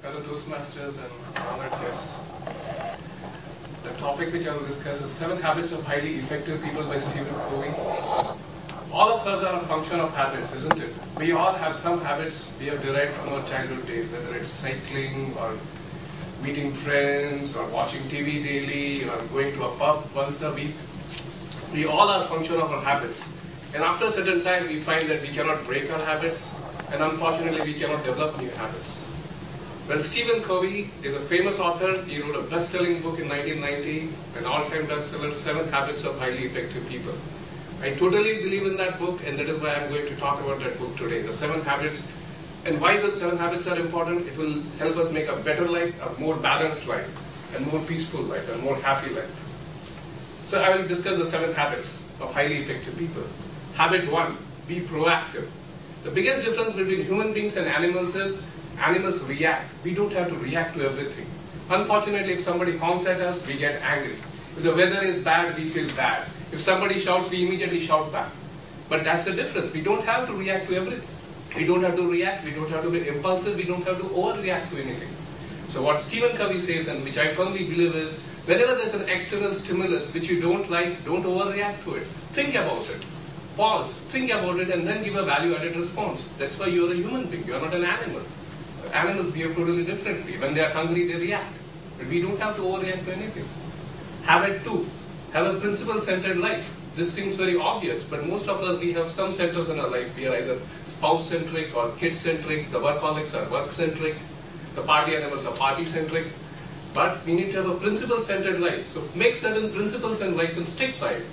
Hello Toastmasters and honored guests. The topic which I will discuss is 7 Habits of Highly Effective People by Stephen Covey. All of us are a function of habits, isn't it? We all have some habits we have derived from our childhood days, whether it's cycling or meeting friends or watching TV daily or going to a pub once a week. We all are a function of our habits. And after a certain time, we find that we cannot break our habits, and unfortunately, we cannot develop new habits. Well, Stephen Covey is a famous author. He wrote a best-selling book in 1990, an all-time bestseller, 7 Habits of Highly Effective People. I totally believe in that book, and that is why I'm going to talk about that book today, the 7 habits. And why those 7 habits are important, it will help us make a better life, a more balanced life, a more peaceful life, a more happy life. So I will discuss the 7 habits of highly effective people. Habit 1, be proactive. The biggest difference between human beings and animals is animals react. We don't have to react to everything. Unfortunately, if somebody honks at us, we get angry. If the weather is bad, we feel bad. If somebody shouts, we immediately shout back. But that's the difference. We don't have to react to everything. We don't have to react. We don't have to be impulsive. We don't have to overreact to anything. So what Stephen Covey says, and which I firmly believe is, whenever there's an external stimulus which you don't like, don't overreact to it. Think about it. Pause, think about it, and then give a value-added response. That's why you're a human being. You're not an animal. Animals behave totally differently. When they are hungry, they react. But we don't have to overreact to anything. Habit 2, have a principle-centered life. This seems very obvious, but most of us, we have some centers in our life. We are either spouse-centric or kid-centric. The workaholics are work-centric. The party animals are party-centric. But we need to have a principle-centered life. So make certain principles in life and stick by it.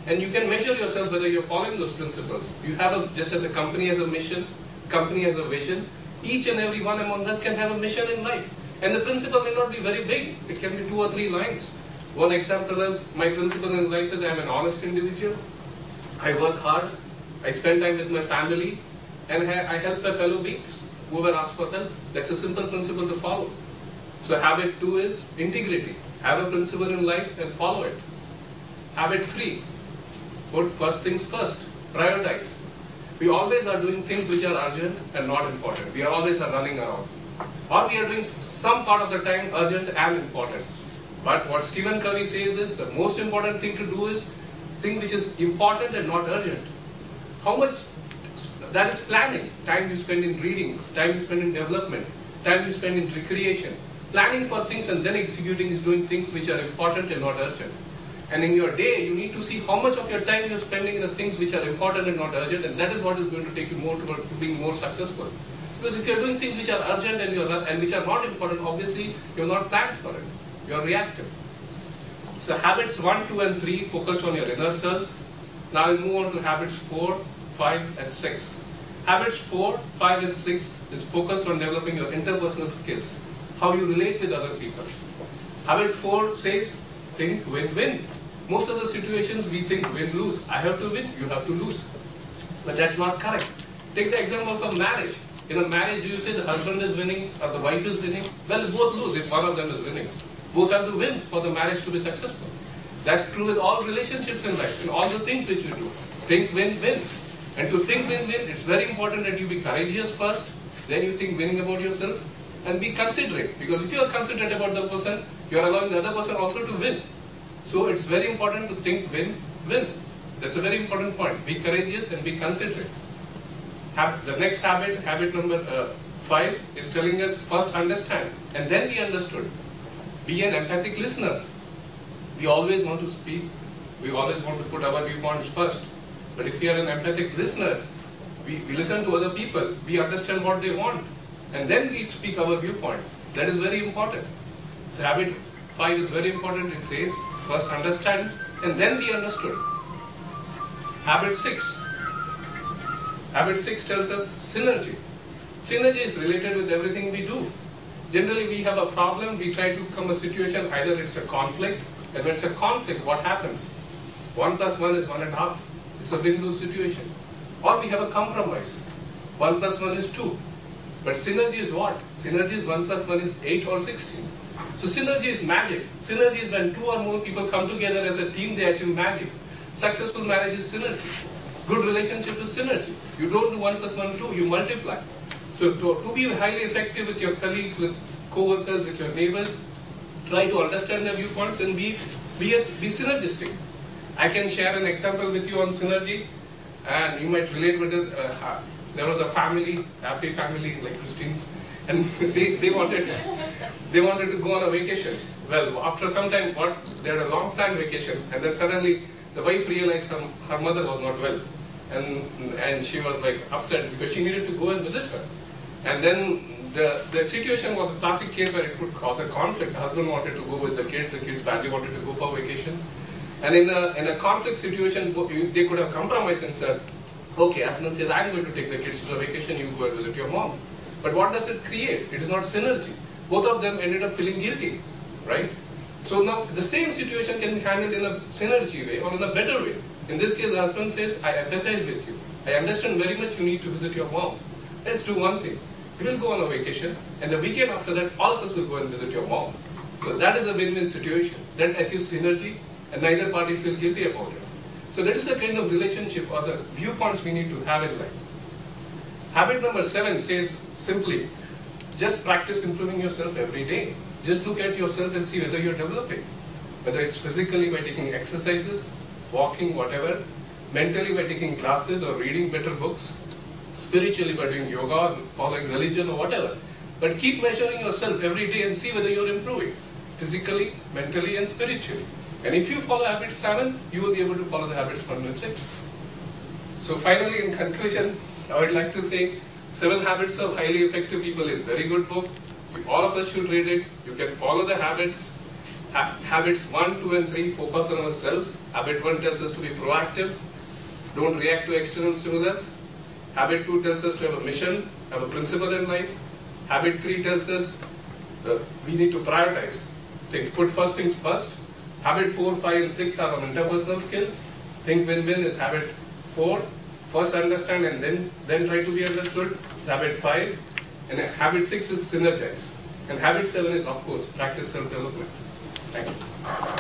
And you can measure yourself whether you're following those principles. You have just as a company has a mission, company has a vision, each and every one among us can have a mission in life. And the principle may not be very big. It can be 2 or 3 lines. One example is, my principle in life is I'm an honest individual. I work hard. I spend time with my family. And I help my fellow beings, whoever asks for help. That's a simple principle to follow. So habit 2 is integrity. Have a principle in life and follow it. Habit 3. Put first things first. Prioritize. We always are doing things which are urgent and not important. We are always running around. Or we are doing some part of the time urgent and important. But what Stephen Covey says is the most important thing to do is thing which is important and not urgent. How much that is planning. Time you spend in readings, time you spend in development, time you spend in recreation. Planning for things and then executing is doing things which are important and not urgent. And in your day, you need to see how much of your time you're spending in the things which are important and not urgent, and that is what is going to take you more toward being more successful. Because if you're doing things which are urgent and which are not important, obviously you're not planned for it. You're reactive. So habits 1, 2, and 3 focused on your inner selves. Now we'll move on to habits 4, 5, and 6. Habits 4, 5, and 6 is focused on developing your interpersonal skills, how you relate with other people. Habit 4 says, think win-win. Most of the situations we think win-lose. I have to win, you have to lose. But that's not correct. Take the example of a marriage. In a marriage, do you say the husband is winning or the wife is winning? Well, both lose if one of them is winning. Both have to win for the marriage to be successful. That's true with all relationships in life, in all the things which you do. Think win-win. And to think win-win, it's very important that you be courageous first, then you think winning about yourself, and be considerate. Because if you are considerate about the person, you are allowing the other person also to win. So it's very important to think win-win. That's a very important point. Be courageous and be considerate. The next habit, habit number 5, is telling us first understand and then be understood. Be an empathic listener. We always want to speak. We always want to put our viewpoints first. But if we are an empathic listener, we listen to other people. We understand what they want. And then we speak our viewpoint. That is very important. So habit 5 is very important. It says, first understand and then be understood. Habit 6. Habit 6 tells us synergy. Synergy is related with everything we do. Generally, we have a problem, we try to come a situation, either it's a conflict, and when it's a conflict, what happens? 1 plus 1 is 1.5. It's a win-lose situation. Or we have a compromise. 1 plus 1 is 2. But synergy is what? Synergy is 1 plus 1 is 8 or 16. So synergy is magic. Synergy is when 2 or more people come together as a team, they achieve magic. Successful marriage is synergy. Good relationship is synergy. You don't do 1 plus 1, 2, you multiply. So to be highly effective with your colleagues, with co-workers, with your neighbors. Try to understand their viewpoints and be synergistic. I can share an example with you on synergy, and you might relate with it. There was a family, happy family like Christine's, and they wanted to go on a vacation. Well, after some time, they had a long planned vacation, and then suddenly the wife realized her mother was not well, and she was like upset because she needed to go and visit her. And then the situation was a classic case where it could cause a conflict. The husband wanted to go with the kids badly wanted to go for vacation. And in a conflict situation, they could have compromised and said, okay, husband says, I'm going to take the kids to the vacation, you go and visit your mom. But what does it create? It is not synergy. Both of them ended up feeling guilty, right? So now the same situation can be handled in a synergy way or in a better way. In this case, the husband says, I empathize with you. I understand very much you need to visit your mom. Let's do one thing. We will go on a vacation, and the weekend after that, all of us will go and visit your mom. So that is a win-win situation. That achieves synergy, and neither party feel guilty about it. So that is the kind of relationship or the viewpoints we need to have in life. Habit number 7 says simply, just practice improving yourself every day. Just look at yourself and see whether you're developing. Whether it's physically by taking exercises, walking, whatever, mentally by taking classes or reading better books, spiritually by doing yoga or following religion or whatever. But keep measuring yourself every day and see whether you're improving, physically, mentally and spiritually. And if you follow habit 7, you will be able to follow the habits 1 and 6. So finally, in conclusion, I would like to say 7 Habits of Highly Effective People is a very good book. All of us should read it. You can follow the habits. Habits 1, 2 and 3 focus on ourselves. Habit 1 tells us to be proactive. Don't react to external stimulus. Habit 2 tells us to have a mission, have a principle in life. Habit 3 tells us we need to prioritize things, put first things first. Habit 4, 5 and 6 are on interpersonal skills. Think win-win is habit 4. First understand and then try to be understood. It's habit 5. And habit 6 is synergize. And habit 7 is, of course, practice self-development. Thank you.